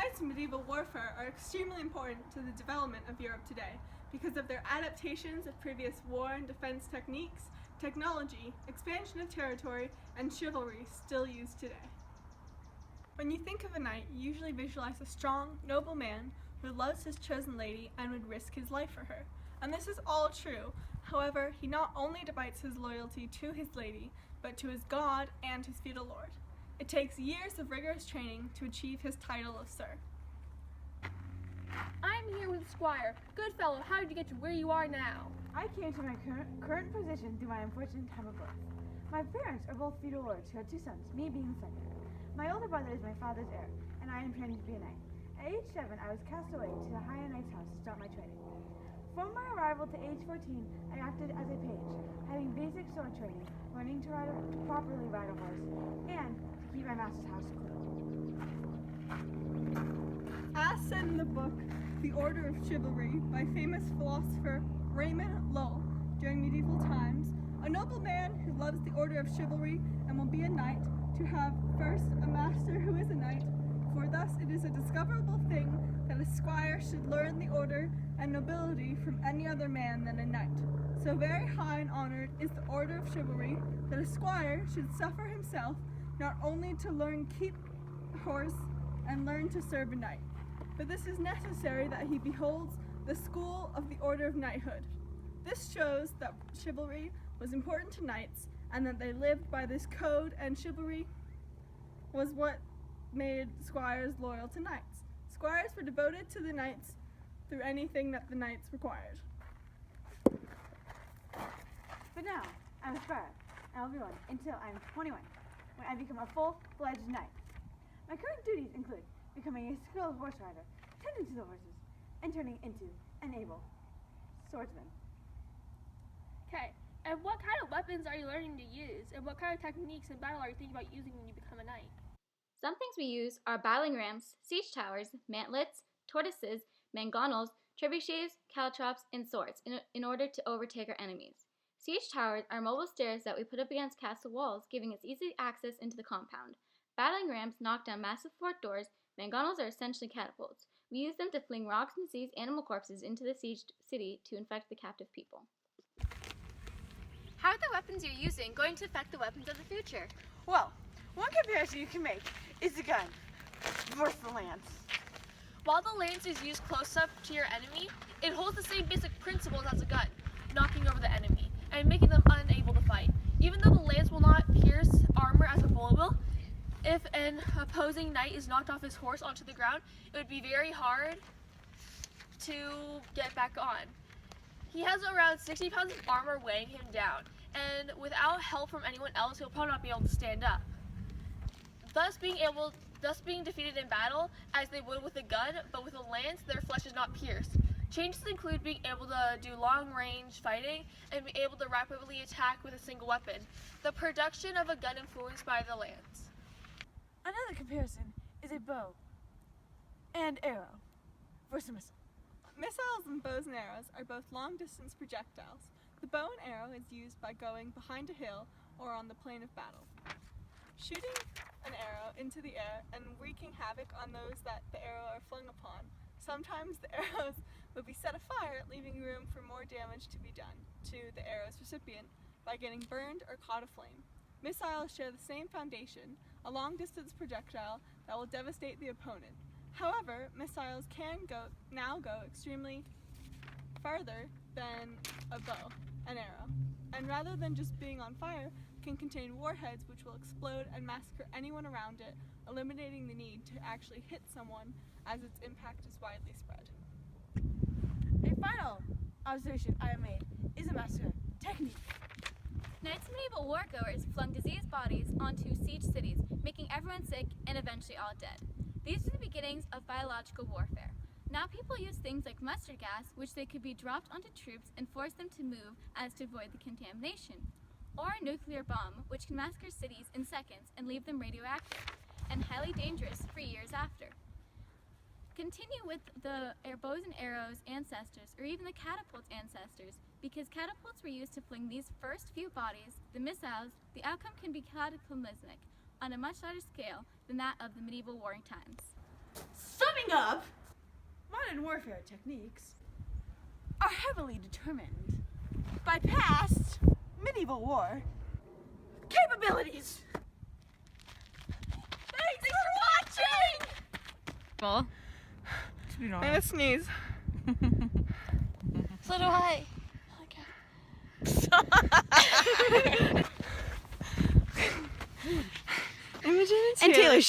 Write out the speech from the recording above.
Knights in medieval warfare are extremely important to the development of Europe today because of their adaptations of previous war and defense techniques, technology, expansion of territory, and chivalry still used today. When you think of a knight, you usually visualize a strong, noble man who loves his chosen lady and would risk his life for her. And this is all true. However, he not only debates his loyalty to his lady, but to his god and his feudal lord. It takes years of rigorous training to achieve his title of Sir. I'm here with Squire. Good fellow, how did you get to where you are now? I came to my current position through my unfortunate time of birth. My parents are both feudal lords who had two sons, me being the second. My older brother is my father's heir, and I am training to be a knight. At age 7, I was cast away to the High Knight's house to start my training. From my arrival to age 14, I acted as a page, having basic sword training, learning to properly ride a horse, and to keep my master's house clean. As said in the book, The Order of Chivalry, by famous philosopher Raymond Lull, during medieval times, a noble man who loves the order of chivalry and will be a knight, to have first a master who is a knight, for thus it is a discoverable thing that a squire should learn the order and nobility from any other man than a knight. So very high and honored is the order of chivalry that a squire should suffer himself not only to learn keep horse and learn to serve a knight, but this is necessary that he beholds the school of the order of knighthood. This shows that chivalry was important to knights and that they lived by this code, and chivalry was what made squires loyal to knights. Squires were devoted to the knights through anything that the knights required. But now, I'm a squire, and I'll be one until I'm 21, when I become a full-fledged knight. My current duties include becoming a skilled horse rider, tending to the horses, and turning into an able swordsman. Okay, and what kind of weapons are you learning to use, and what kind of techniques in battle are you thinking about using when you become a knight? Some things we use are battling rams, siege towers, mantlets, tortoises, mangonels, trebuchets, caltrops, and swords in order to overtake our enemies. Siege towers are mobile stairs that we put up against castle walls, giving us easy access into the compound. Battling rams knock down massive fort doors. Mangonels are essentially catapults. We use them to fling rocks and seize animal corpses into the sieged city to infect the captive people. How are the weapons you're using going to affect the weapons of the future? Well, one comparison you can make is the gun versus the lance. While the lance is used close up to your enemy, it holds the same basic principles as a gun, knocking over the enemy and making them unable to fight. Even though the lance will not pierce armor as a bullet will, if an opposing knight is knocked off his horse onto the ground, it would be very hard to get back on. He has around 60 pounds of armor weighing him down, and without help from anyone else, he'll probably not be able to stand up. Thus being defeated in battle as they would with a gun, but with a lance, their flesh is not pierced. Changes include being able to do long-range fighting and be able to rapidly attack with a single weapon. The production of a gun influenced by the lance. Another comparison is a bow and arrow versus a missile. Missiles and bows and arrows are both long-distance projectiles. The bow and arrow is used by going behind a hill or on the plain of battle, shooting an arrow into the air and wreaking havoc on those that the arrow are flung upon. Sometimes the arrows will be set afire, leaving room for more damage to be done to the arrow's recipient by getting burned or caught aflame. Missiles share the same foundation, a long-distance projectile that will devastate the opponent. However, missiles can now go extremely farther than a bow and arrow, and rather than just being on fire, can contain warheads which will explode and massacre anyone around it, eliminating the need to actually hit someone as its impact is widely spread. A final observation I have made is a master technique. Knights and medieval wargoers flung diseased bodies onto siege cities, making everyone sick and eventually all dead. These are the beginnings of biological warfare. Now people use things like mustard gas, which they could be dropped onto troops and force them to move as to avoid the contamination. Or a nuclear bomb, which can massacre cities in seconds and leave them radioactive and highly dangerous for years after. Continue with the bows and arrows ancestors, or even the catapult ancestors, because catapults were used to fling these first few bodies, the missiles. The outcome can be cataclysmic on a much larger scale than that of the medieval warring times. Summing up, modern warfare techniques are heavily determined by past medieval war capabilities. Thanks for watching! I'm gonna sneeze. So do I. Imogen And Taylor